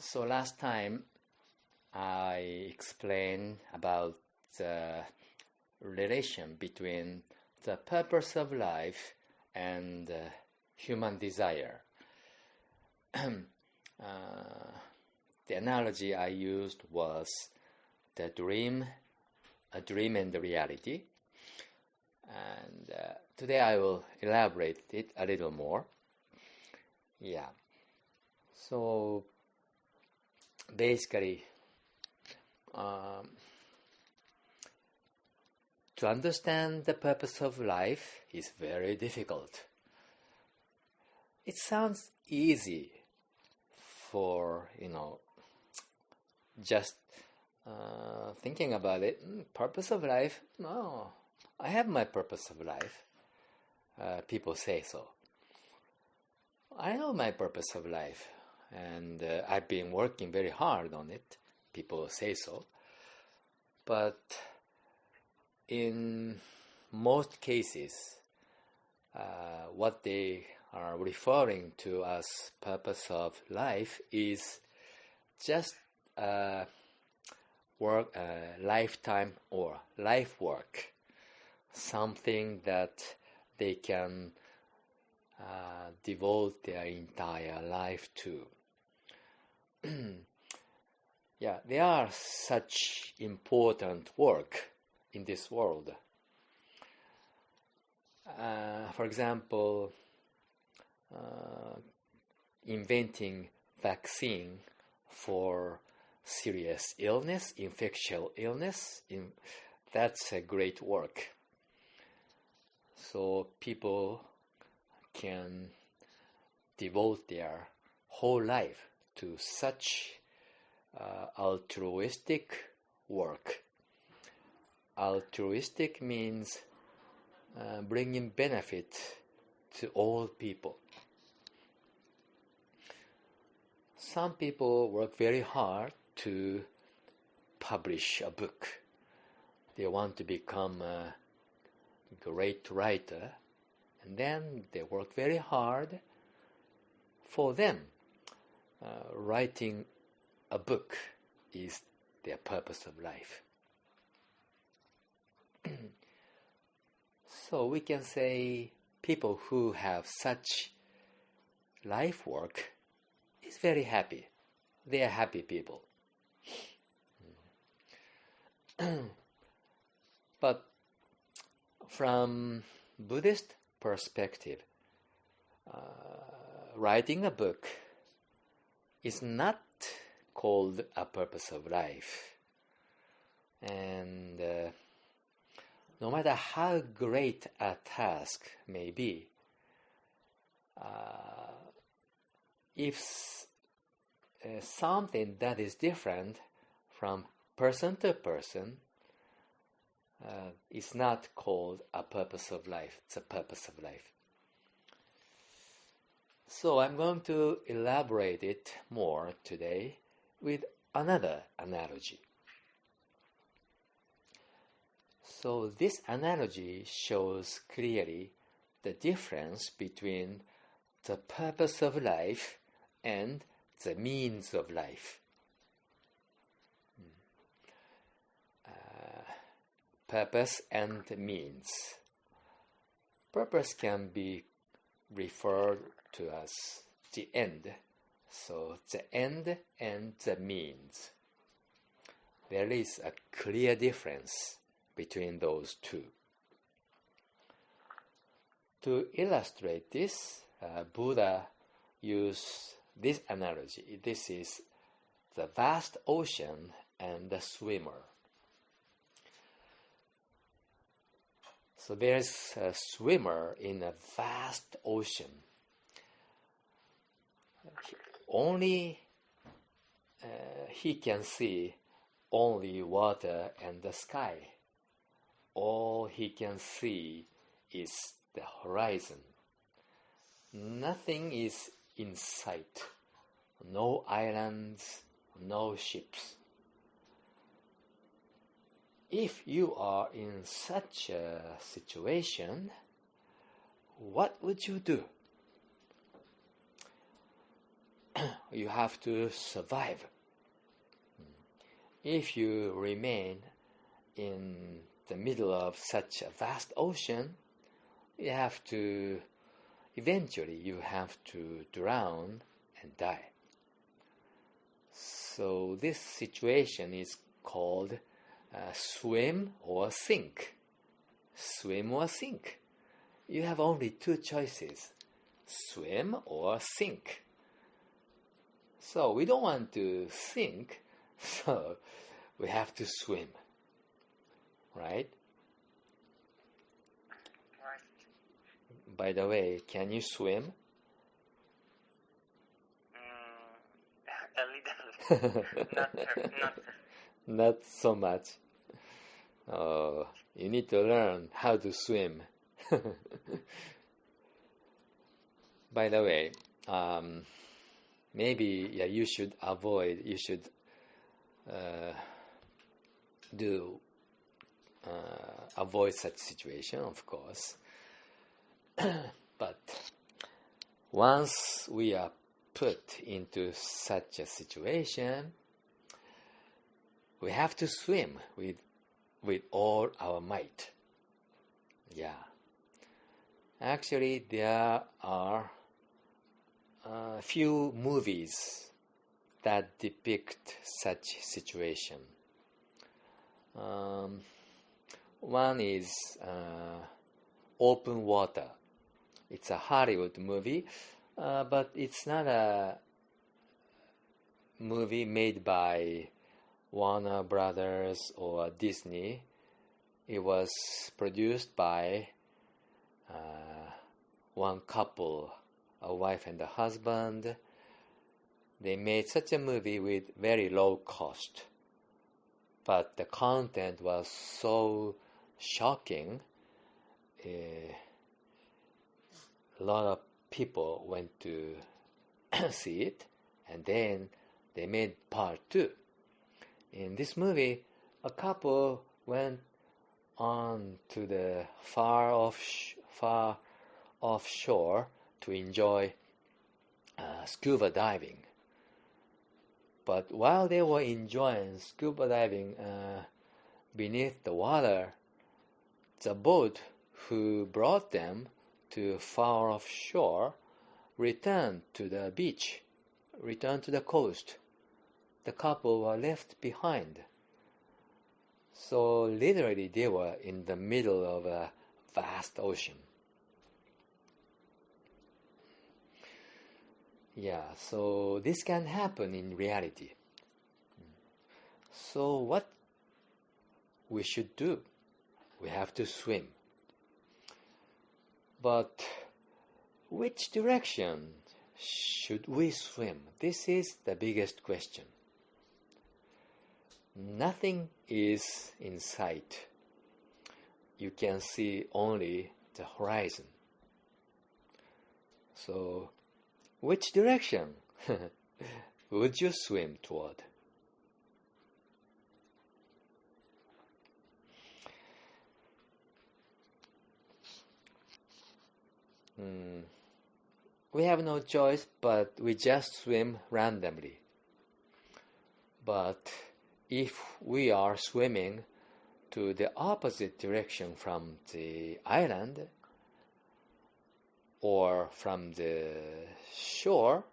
So last time I explained about the relation between the purpose of life and human desire. The analogy I used was a dream and the reality. And today I will elaborate it a little more. Yeah. So basically, to understand the purpose of life is very difficult. It sounds easy for, just thinking about it. Purpose of life? No, I have my purpose of life. People say so. I know my purpose of life, and I've been working very hard on it. People say so. But in most cases, what they are referring to as purpose of life is just work, lifetime or life work, something that they can devote their entire life to. Yeah, there are such important work in this world. For example, inventing vaccine for serious illness, infectious illness, that's a great work. So people can devote their whole life to such altruistic work. Altruistic means bringing benefit to all people. Some people work very hard to publish a book. They want to become a great writer, and then they work very hard. For them, writing a book is their purpose of life. So we can say people who have such life work is very happy. They are happy people. But from Buddhist perspective, writing a book is not called a purpose of life. And no matter how great a task may be, if something that is different from person to person is not called a purpose of life. It's a purpose of life. So I'm going to elaborate it more today with another analogy. So this analogy shows clearly the difference between the purpose of life and the means of life. Purpose and means. Purpose can be referred to as the end. So the end and the means. There is a clear difference between those two. To illustrate this, Buddha used this analogy. This is the vast ocean and the swimmer. So there's a swimmer in a vast ocean. Only he can see only water and the sky. All he can see is the horizon. Nothing is in sight. No islands, no ships. If you are in such a situation, what would you do? you have to survive. If you remain in the middle of such a vast ocean, eventually you have to drown and die. So this situation is called swim or sink. Swim or sink. You have only two choices, swim or sink. So we don't want to sink, so we have to swim, right? By the way, can you swim? A little. Not. Not so much. Oh, you need to learn how to swim. By the way, maybe you should avoid such situation, of course. But once we are put into such a situation, we have to swim with all our might. Yeah. Actually, there are a few movies that depict such situation. One is Open Water. It's a Hollywood movie, but it's not a movie made by Warner Brothers or Disney. It was produced by one couple, a wife and a husband. They made such a movie with very low cost, but the content was so shocking. A lot of people went to see it, and then they made part 2. In this movie, a couple went on to the far offshore to enjoy scuba diving. But while they were enjoying scuba diving beneath the water, the boat who brought them to far offshore returned to the beach, returned to the coast. The couple were left behind. So literally they were in the middle of a vast ocean. Yeah, so this can happen in reality. So what we should do? We have to swim. But which direction should we swim? This is the biggest question. Nothing is in sight. You can see only the horizon. So, which direction would you swim toward? We have no choice, but we just swim randomly. But if we are swimming to the opposite direction from the island or from the shore,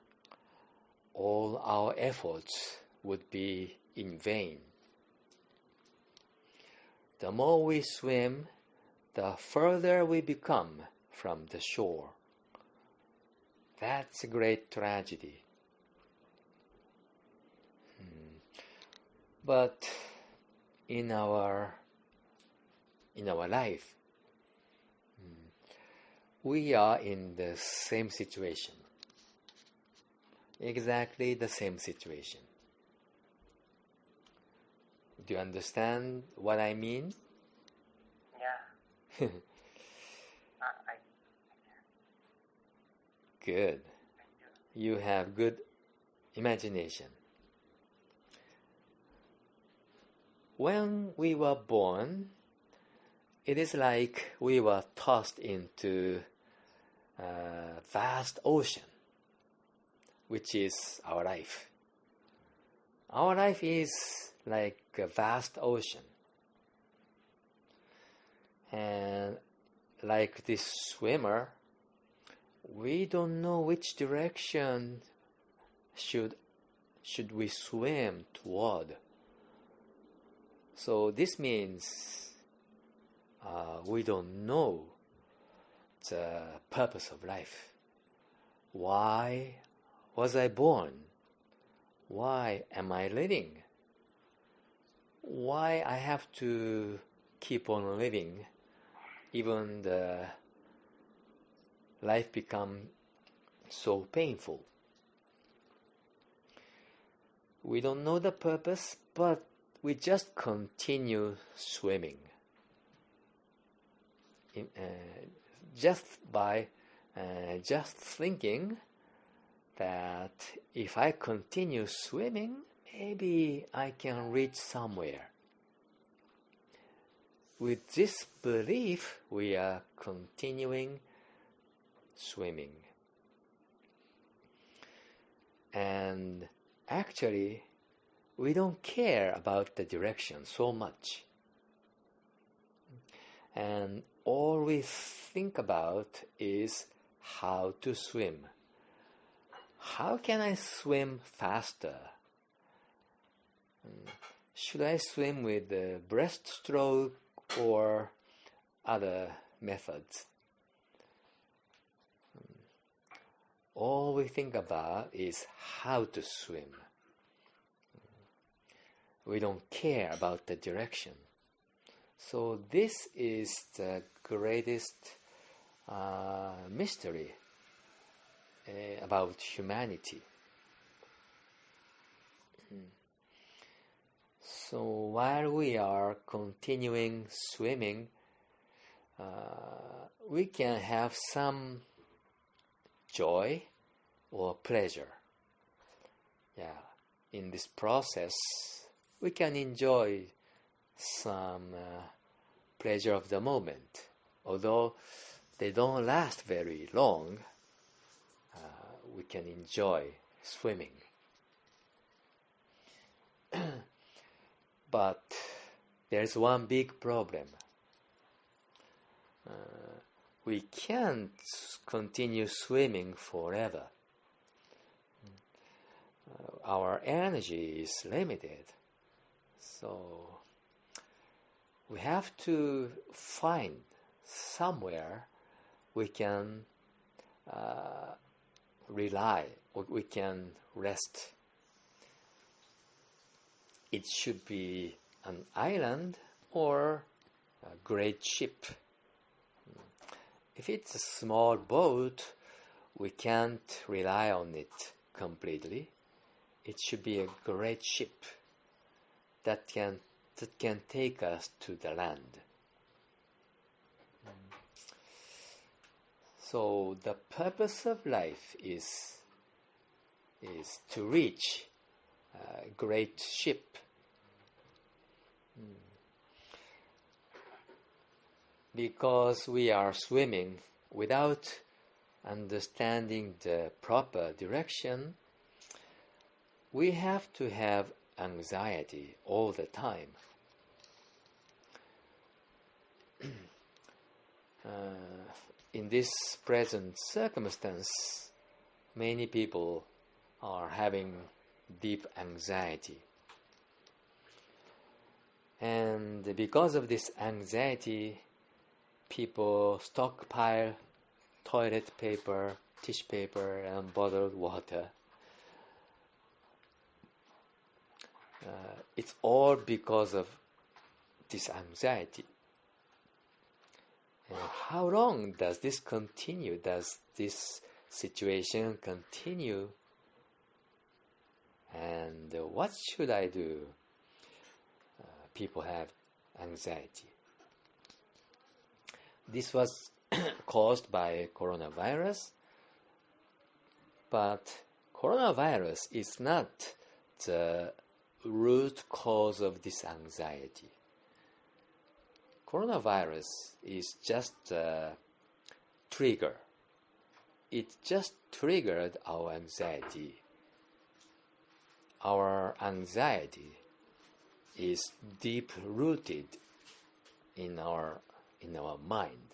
all our efforts would be in vain. The more we swim, the further we become from the shore. That's a great tragedy. But in our life, we are in the same situation. Exactly the same situation. Do you understand what I mean? Yeah. I Good. You have good imagination. When we were born, it is like we were tossed into a vast ocean. which is our life. Our life is like a vast ocean. And like this swimmer, we don't know which direction should we swim toward. So this means we don't know the purpose of life. Why was I born? Why am I living? Why I have to keep on living even the life become so painful? We don't know the purpose, but we just continue swimming. Just thinking that if I continue swimming, maybe I can reach somewhere. With this belief, we are continuing swimming. And actually, we don't care about the direction so much. And all we think about is how to swim. How can I swim faster? Should I swim with the breaststroke or other methods? All we think about is how to swim. We don't care about the direction. So this is the greatest mystery about humanity. So while we are continuing swimming, we can have some joy or pleasure. In this process, we can enjoy some pleasure of the moment. Although they don't last very long, we can enjoy swimming. But there's one big problem. We can't continue swimming forever. Our energy is limited. So we have to find somewhere we can rely, or we can rest. It should be an island or a great ship. If it's a small boat, we can't rely on it completely. It should be a great ship that can take us to the land. So the purpose of life is to reach a great ship. Because we are swimming without understanding the proper direction, we have to have anxiety all the time. In this present circumstance, many people are having deep anxiety. And because of this anxiety, people stockpile toilet paper, tissue paper, and bottled water. It's all because of this anxiety. And how long does this continue? Does this situation continue? And what should I do? People have anxiety. This was caused by coronavirus, but coronavirus is not the root cause of this anxiety. Coronavirus is just a trigger. it just triggered our anxiety. Our anxiety is deep rooted in our mind.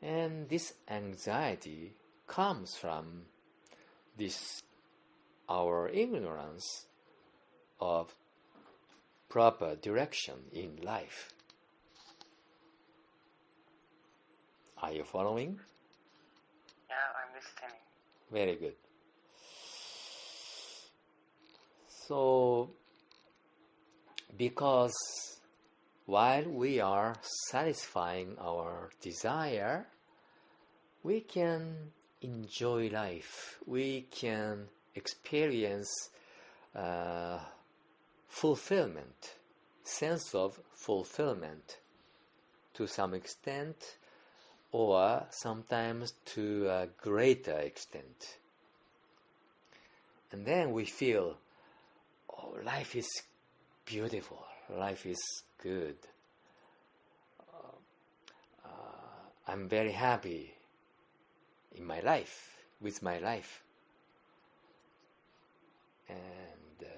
And this anxiety comes from our ignorance of proper direction in life. Are you following? Yeah, I'm listening. Very good. So, because while we are satisfying our desire, we can enjoy life. We can experience fulfillment, sense of fulfillment to some extent, or sometimes to a greater extent. And then we feel, oh, life is beautiful, life is good. I'm very happy in my life, with my life. And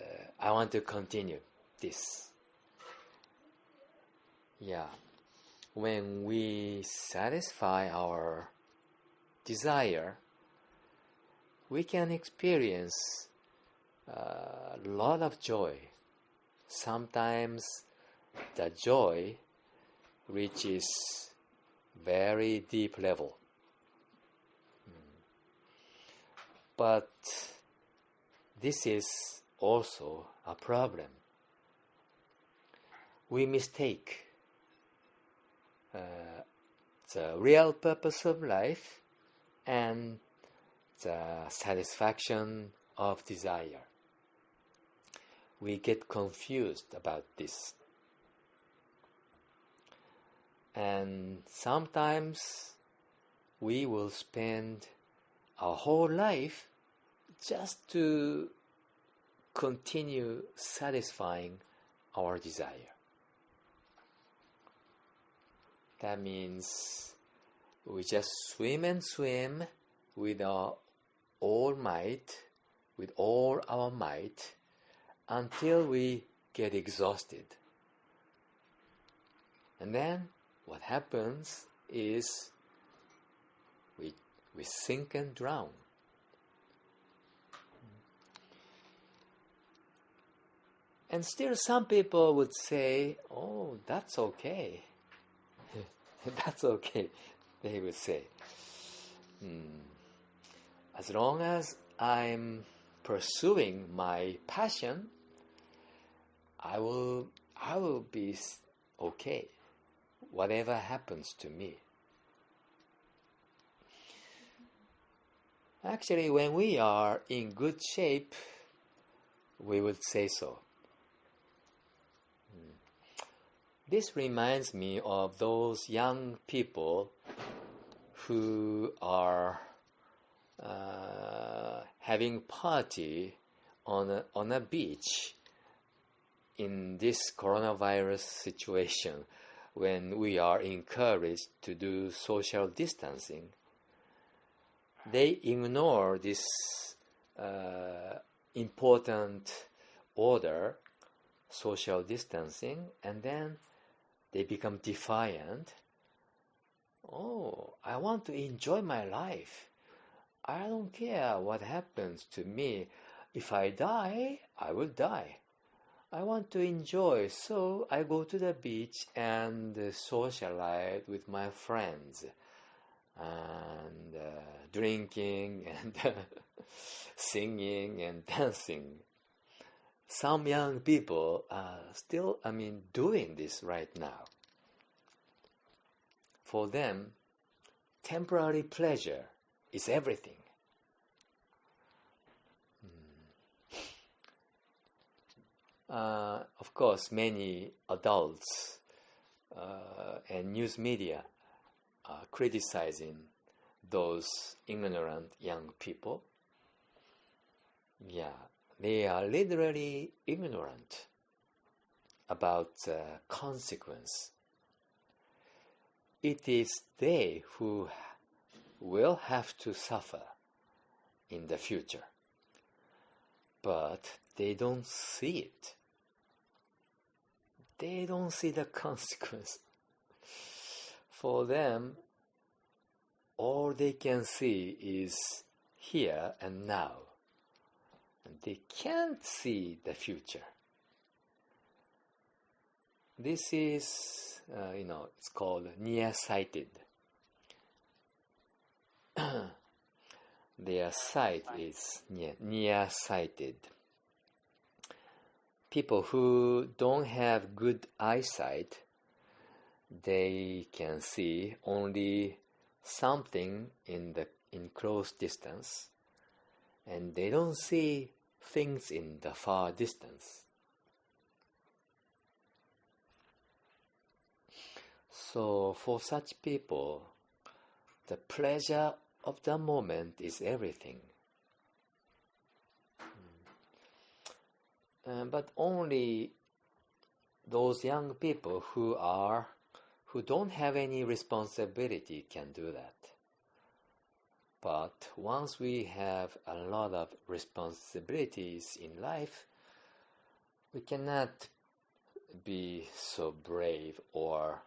I want to continue this. Yeah. When we satisfy our desire, we can experience a lot of joy. Sometimes the joy reaches very deep level. But this is also a problem. We mistake the real purpose of life and the satisfaction of desire. We get confused about this. And sometimes we will spend our whole life just to continue satisfying our desire. That means we just swim and swim with all our might, until we get exhausted. And then what happens is we sink and drown. And still some people would say, oh, that's okay. That's okay, they would say. As long as I'm pursuing my passion, I will be okay, whatever happens to me. Actually, when we are in good shape, we would say so. This reminds me of those young people who are having party on a beach in this coronavirus situation, when we are encouraged to do social distancing. They ignore this important order, social distancing, and then they become defiant. Oh, I want to enjoy my life. I don't care what happens to me. If I die, I will die. I want to enjoy, so I go to the beach and socialize with my friends, and drinking and singing and dancing. Some young people are still, doing this right now. For them, temporary pleasure is everything. Of course, many adults and news media are criticizing those ignorant young people. Yeah, they are literally ignorant about the consequence. It is they who will have to suffer in the future. But they don't see it. They don't see the consequence. For them, all they can see is here and now. And they can't see the future. This is, it's called nearsighted. Their sight is nearsighted. People who don't have good eyesight, they can see only something in close distance, and they don't see things in the far distance. So for such people, the pleasure of the moment is everything. But only those young people who don't have any responsibility can do that. But once we have a lot of responsibilities in life, we cannot be so brave or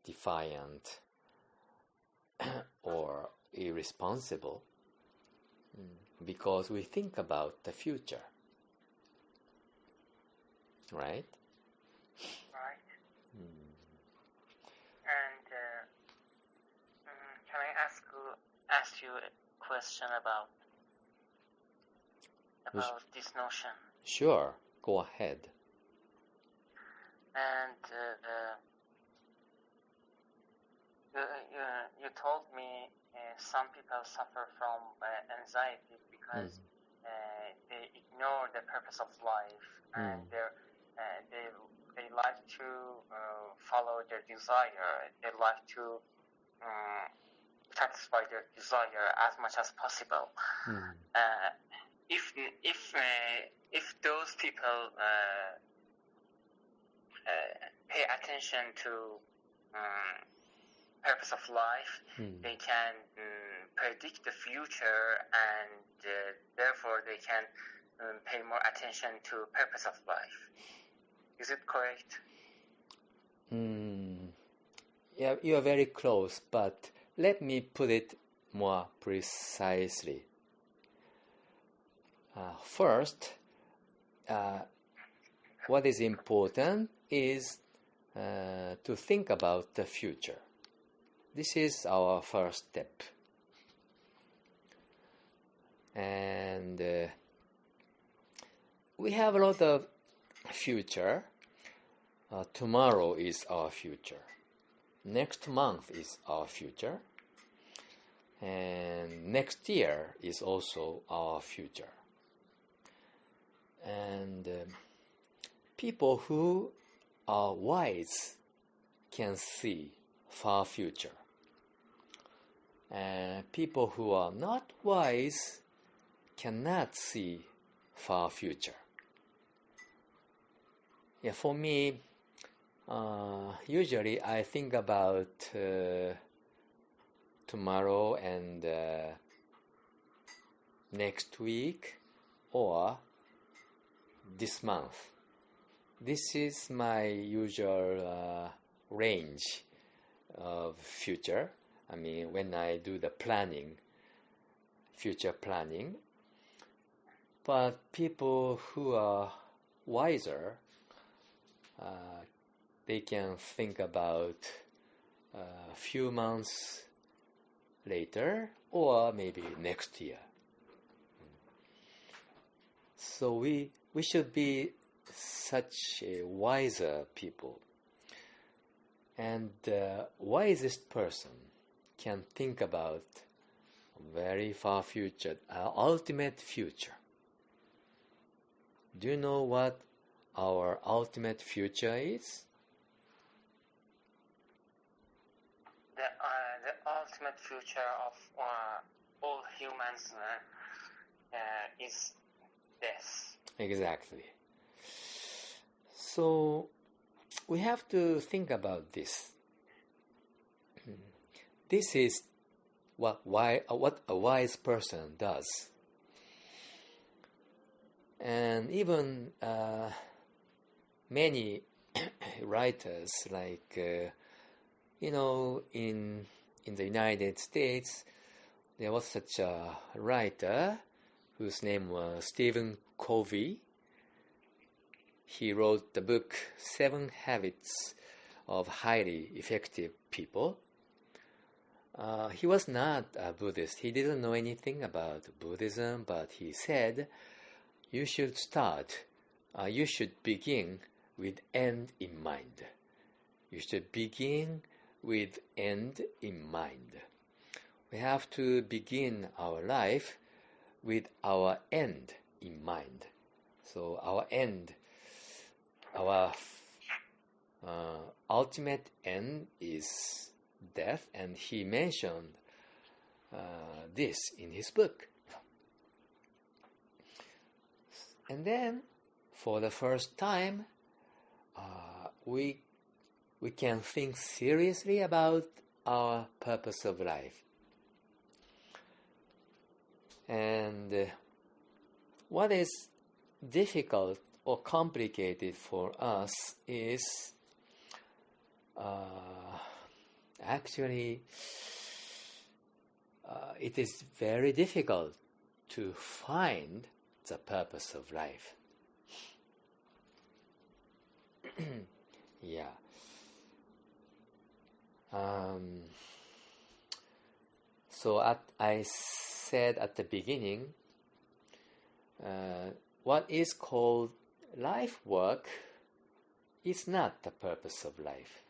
defiant or irresponsible because we think about the future. Right? Right. And can I ask you a question about this notion? Sure. Go ahead. And you told me some people suffer from anxiety because they ignore the purpose of life and they like to follow their desire. They like to satisfy their desire as much as possible. If those people pay attention to purpose of life, they can predict the future, and therefore they can pay more attention to purpose of life. Is it correct? Yeah, you are very close, but let me put it more precisely. First, what is important is to think about the future. This is our first step. And we have a lot of future. Tomorrow is our future. Next month is our future. And next year is also our future. And people who are wise can see far future. And people who are not wise cannot see far future. Yeah, for me, usually I think about tomorrow and next week or this month. This is my usual range of future. I mean, when I do the planning, future planning. But people who are wiser, they can think about a few months later or maybe next year. So we should be such a wiser people. And the wisest person can think about very far future, ultimate future. Do you know what our ultimate future is? The ultimate future of all humans is death. Exactly. So we have to think about this. This is what a wise person does. And even many writers, like in the United States, there was such a writer whose name was Stephen Covey. He wrote the book 7 Habits of Highly Effective People. He was not a Buddhist. He didn't know anything about Buddhism, but he said, you should begin with end in mind. You should begin with end in mind. We have to begin our life with our end in mind. So our end, our ultimate end is death, and he mentioned this in his book. And then, for the first time, we can think seriously about our purpose of life. And what is difficult or complicated for us is actually it is very difficult to find the purpose of life. Yeah. So I said at the beginning, what is called life work is not the purpose of life.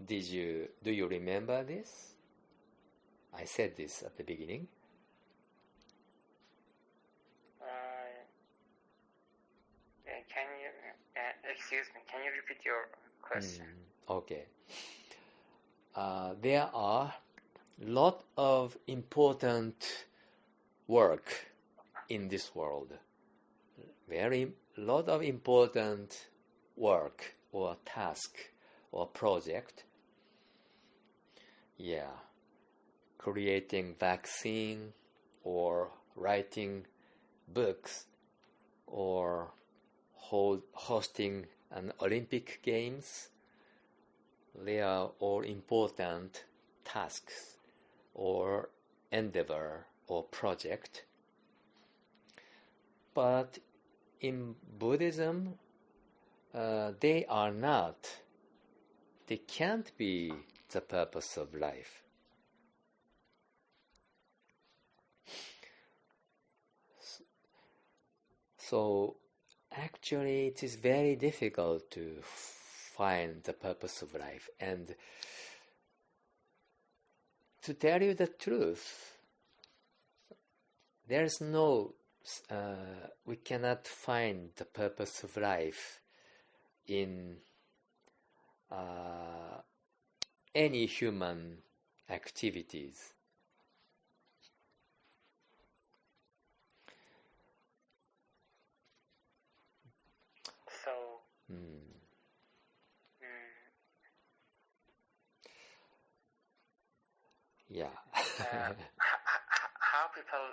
Do you remember this? I said this at the beginning. Can you excuse me? Can you repeat your question? Okay. There are a lot of important work in this world. Very lot of important work or task or project. Yeah. Creating vaccine or writing books or hosting an Olympic Games. They are all important tasks or endeavor or project. But in Buddhism, they can't be the purpose of life. So actually it is very difficult to find the purpose of life. And to tell you the truth, there's no we cannot find the purpose of life in any human activities. So, yeah. How people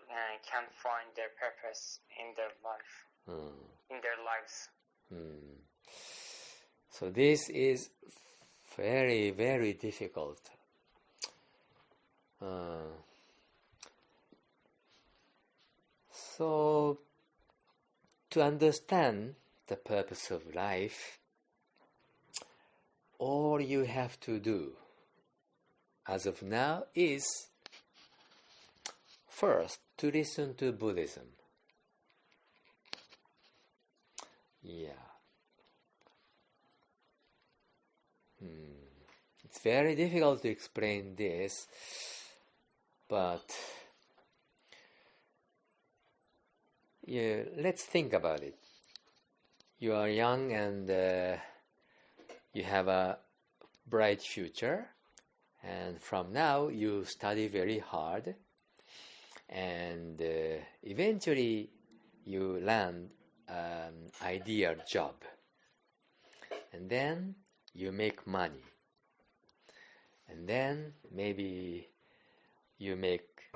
can find their purpose in their life, in their lives? So this is very, very difficult. So to understand the purpose of life, all you have to do as of now is first to listen to Buddhism. Yeah. It's very difficult to explain this, but let's think about it. You are young and you have a bright future, and from now you study very hard, and eventually you land an ideal job, and then you make money, and then maybe you make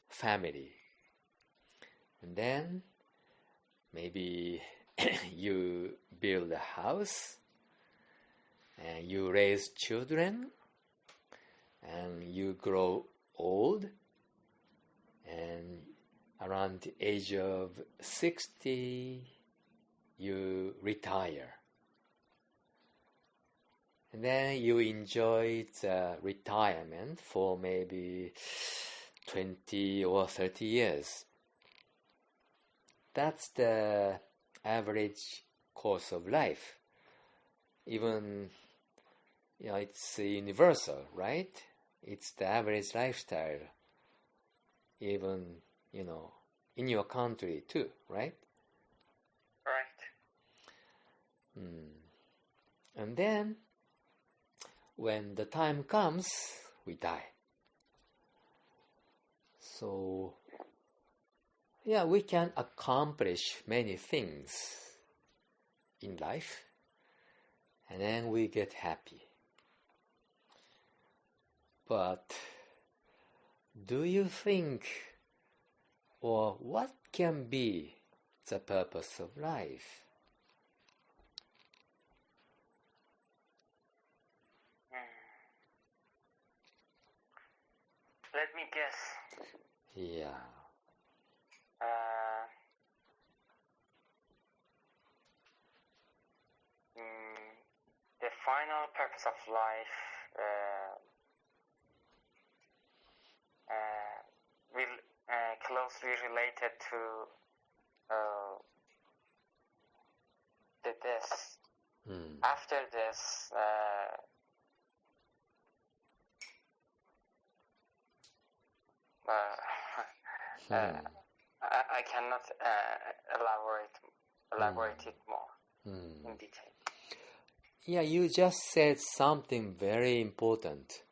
family, and then maybe you build a house, and you raise children, and you grow old, and around the age of 60, you retire. And then you enjoy the retirement for maybe 20 or 30 years. That's the average course of life. Even, it's universal, right? It's the average lifestyle. Even, in your country too, right? Right. And then, when the time comes, we die. So, we can accomplish many things in life, and then we get happy. But do you think, or what can be the purpose of life? Let me guess. Yeah. The final purpose of life will closely related to the death. After this, I cannot elaborate it more in detail. Yeah, you just said something very important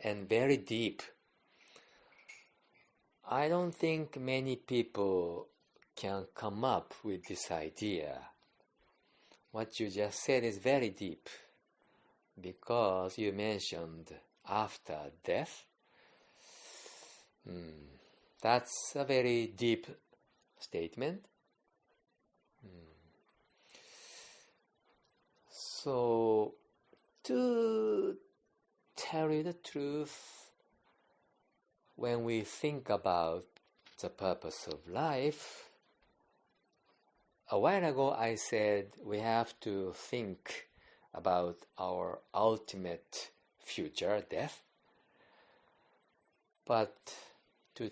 and very deep. I don't think many people can come up with this idea. What you just said is very deep, because you mentioned after death. That's a very deep statement. So, to tell you the truth, when we think about the purpose of life, a while ago I said we have to think about our ultimate future, death. But to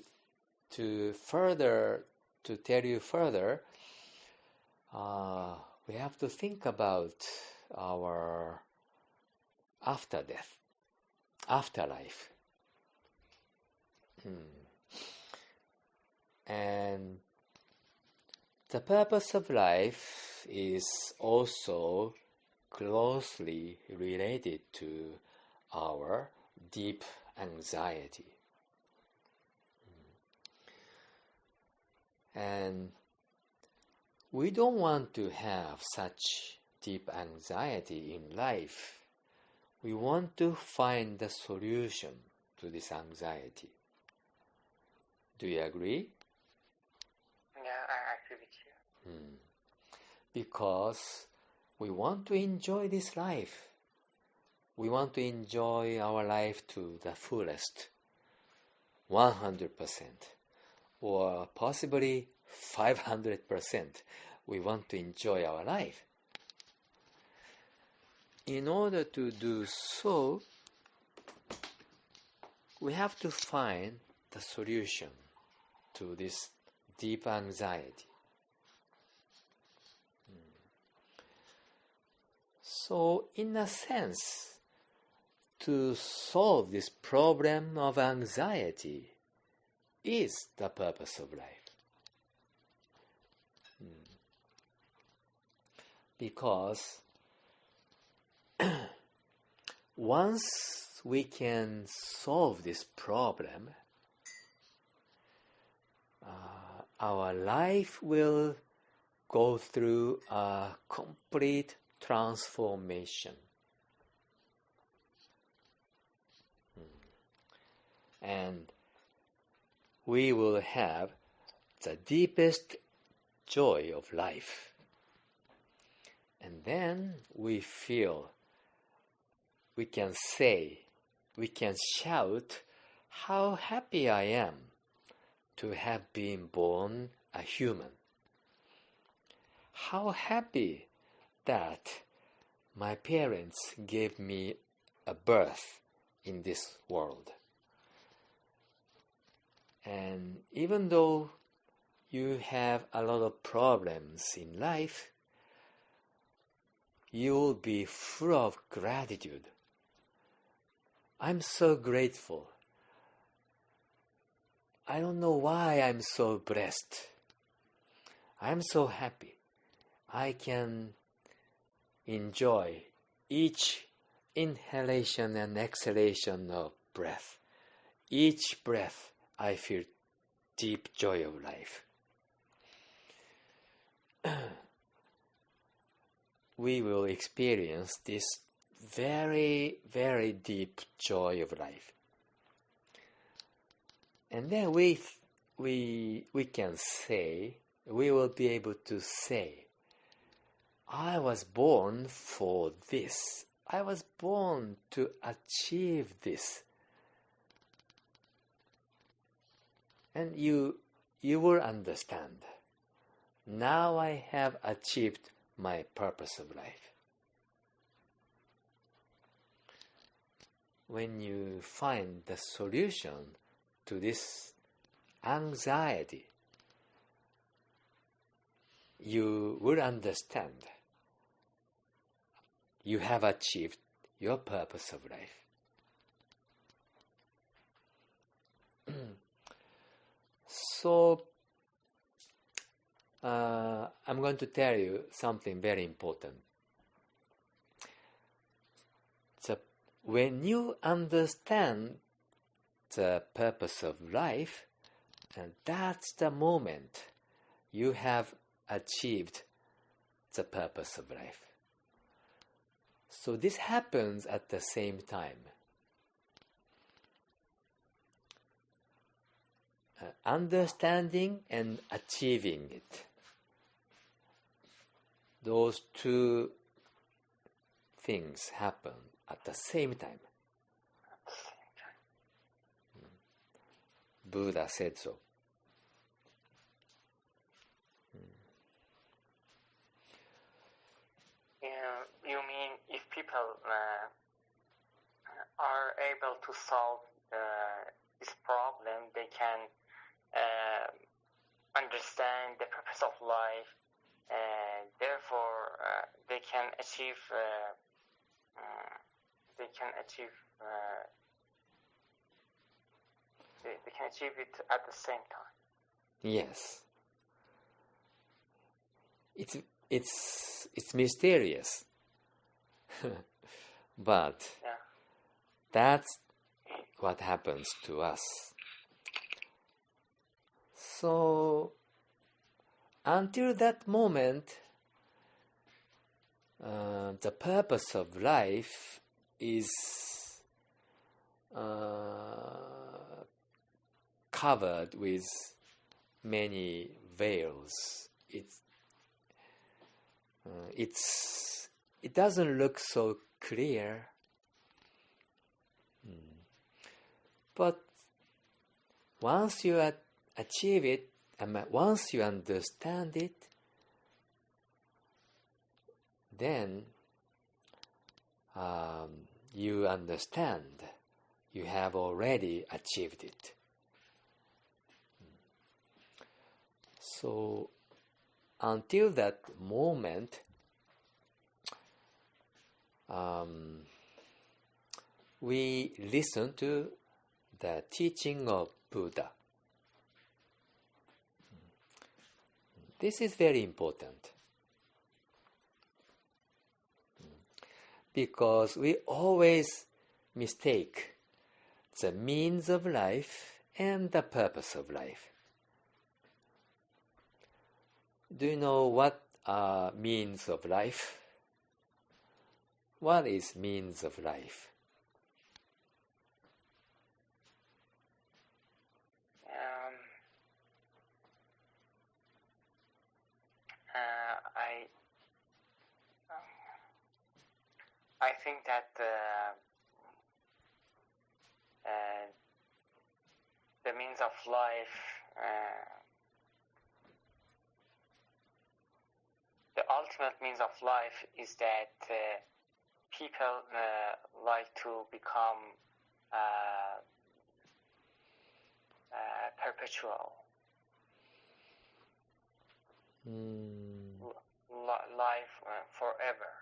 tell you further, we have to think about our after death, afterlife. And the purpose of life is also closely related to our deep anxiety. And we don't want to have such deep anxiety in life. We want to find the solution to this anxiety. Do you agree? Yeah, I agree with you. Because we want to enjoy this life. We want to enjoy our life to the fullest, 100%, or possibly 500%. We want to enjoy our life. In order to do so, we have to find the solution to this deep anxiety. So, in a sense, to solve this problem of anxiety is the purpose of life. Because once we can solve this problem, our life will go through a complete transformation. and we will have the deepest joy of life. And then we feel, we can say, we can shout, how happy I am to have been born a human. How happy that my parents gave me a birth in this world. And even though you have a lot of problems in life, you will be full of gratitude. I'm so grateful. I don't know why I'm so blessed. I'm so happy. I can enjoy each inhalation and exhalation of breath. Each breath I feel deep joy of life. We will experience this very, very deep joy of life. And then we can say, we will be able to say, I was born for this. I was born to achieve this. And you will understand. Now I have achieved my purpose of life. When you find the solution to this anxiety, you will understand you have achieved your purpose of life. So, I'm going to tell you something very important. When you understand the purpose of life, and that's the moment you have achieved the purpose of life. So this happens at the same time. Understanding and achieving it. Those two things happen at the same time. Buddha said so. You mean if people are able to solve this problem, they can understand the purpose of life, and therefore they can achieve it at the same time. Yes. It's mysterious. But that's what happens to us. So until that moment, the purpose of life is covered with many veils. It doesn't look so clear. But once you achieve it, once you understand it, then you understand you have already achieved it. So until that moment, we listen to the teaching of Buddha. This is very important because we always mistake the means of life and the purpose of life. Do you know what are means of life? What is means of life? I think that the means of life, the ultimate means of life is that people like to become perpetual. Life forever.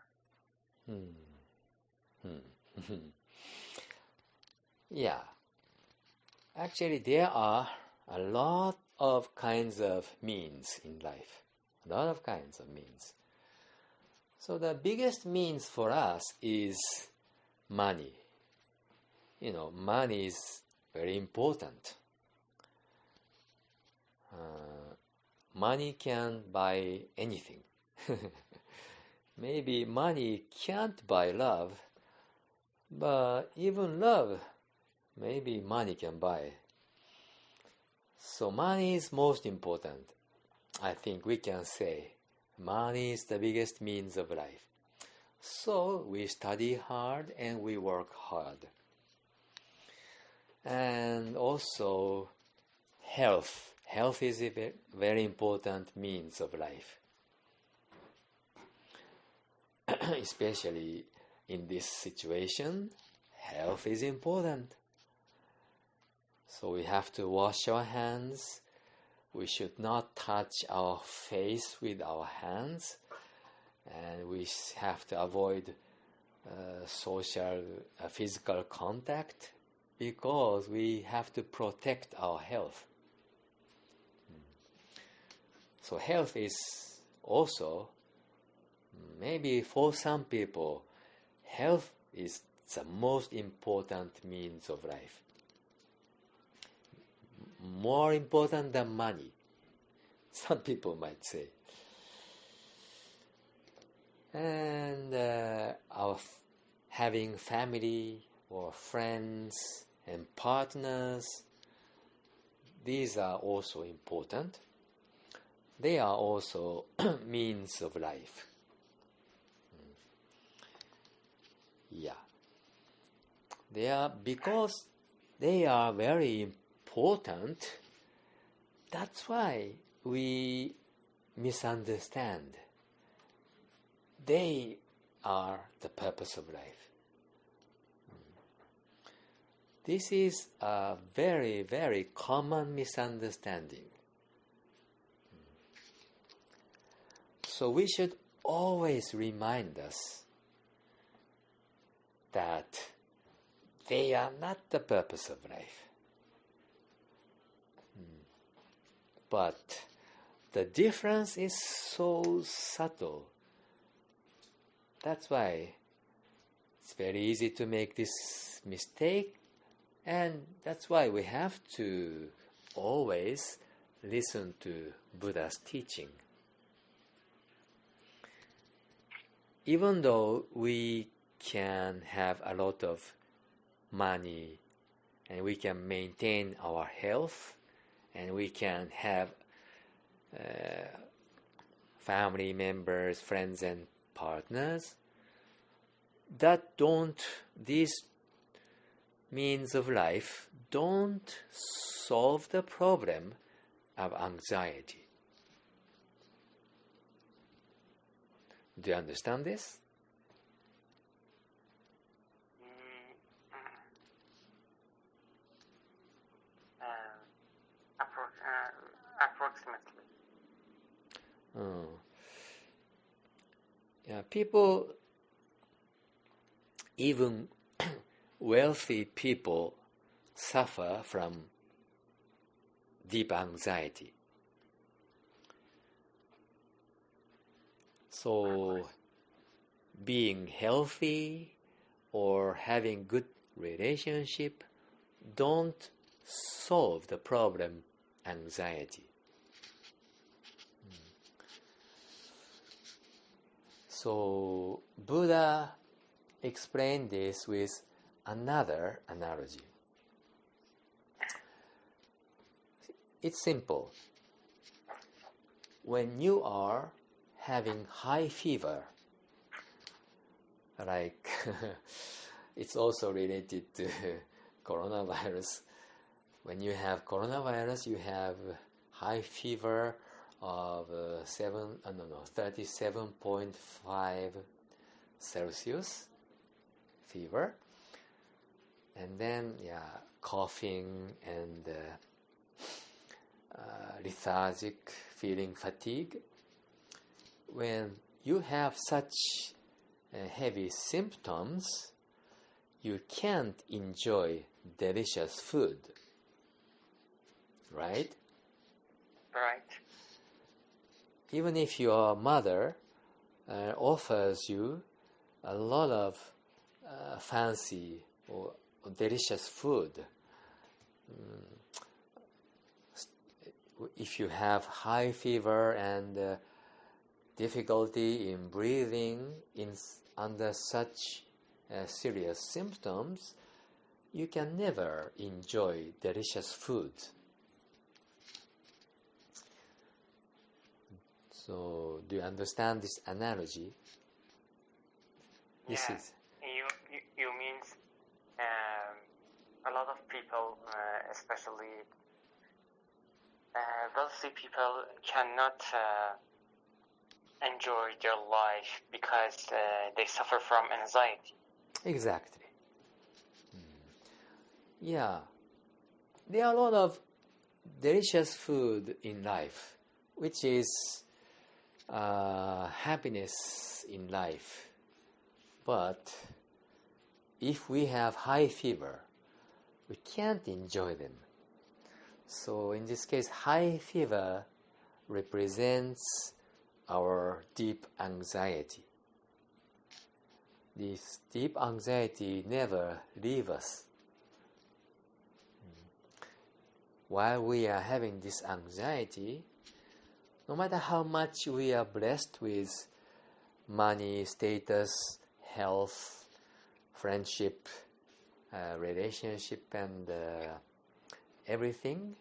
Yeah. Actually, there are a lot of kinds of means in life. A lot of kinds of means. So the biggest means for us is money. Money is very important. Money can buy anything. Maybe money can't buy love, but even love, maybe money can buy. So money is most important. I think we can say money is the biggest means of life. So we study hard and we work hard. And also health. Health is a very important means of life. Especially in this situation, health is important. So we have to wash our hands. We should not touch our face with our hands. And we have to avoid physical contact because we have to protect our health. So health is also, maybe for some people, health is the most important means of life. More important than money, some people might say. And having family or friends and partners, these are also important. They are also means of life. Yeah. Because they are very important, that's why we misunderstand. They are the purpose of life. This is a very, very common misunderstanding. So we should always remind us that they are not the purpose of life. But the difference is so subtle. That's why it's very easy to make this mistake, and that's why we have to always listen to Buddha's teaching. Even though we can have a lot of money and we can maintain our health and we can have family members, friends and partners, these means of life don't solve the problem of anxiety. Do you understand this? Approximately. Yeah, people, even wealthy people, suffer from deep anxiety. So being healthy or having good relationship don't solve the problem anxiety. So Buddha explained this with another analogy. It's simple. When you are having high fever, like it's also related to coronavirus. When you have coronavirus, you have high fever of 37.5 Celsius fever, and then coughing and lethargic, feeling fatigue. When you have such heavy symptoms, you can't enjoy delicious food, right? Right. Even if your mother offers you a lot of fancy or delicious food, if you have high fever and difficulty in breathing under such serious symptoms, you can never enjoy delicious food. So, do you understand this analogy? You means a lot of people, especially wealthy people, cannot enjoy their life because they suffer from anxiety. Exactly. Yeah. There are a lot of delicious food in life, which is happiness in life. But if we have high fever, we can't enjoy them. So in this case, high fever represents our deep anxiety. This deep anxiety never leaves us. While we are having this anxiety, no matter how much we are blessed with money, status, health, friendship, relationship, and everything,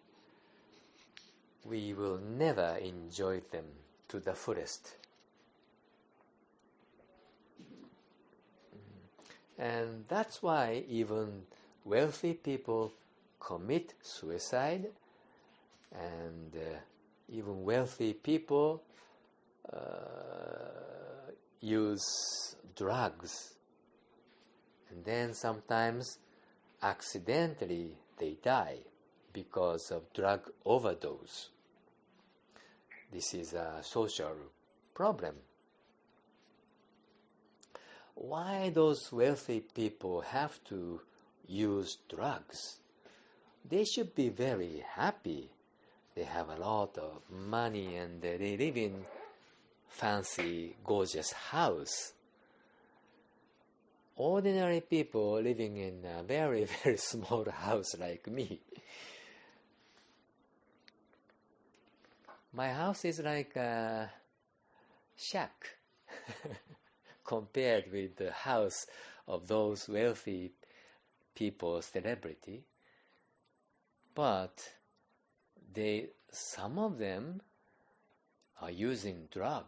we will never enjoy them to the fullest. And that's why even wealthy people commit suicide, and even wealthy people use drugs, and then sometimes accidentally they die because of drug overdose. This is a social problem. Why those wealthy people have to use drugs? They should be very happy. They have a lot of money and they live in fancy, gorgeous house. Ordinary people living in a very, very small house like me. My house is like a shack compared with the house of those wealthy people, celebrity. But some of them are using drug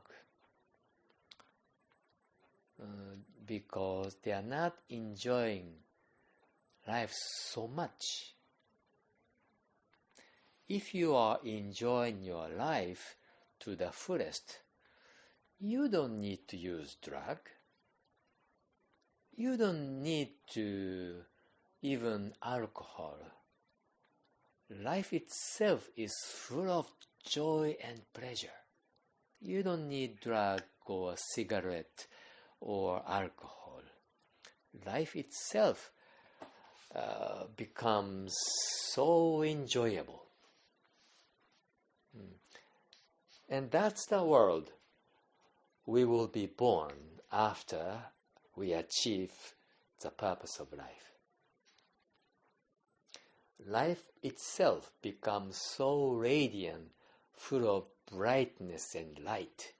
because they are not enjoying life so much. If you are enjoying your life to the fullest, you don't need to use drug. You don't need to even alcohol. Life itself is full of joy and pleasure. You don't need drug or cigarette or alcohol. Life itself becomes so enjoyable. And that's the world we will be born after we achieve the purpose of life. Life itself becomes so radiant, full of brightness and light.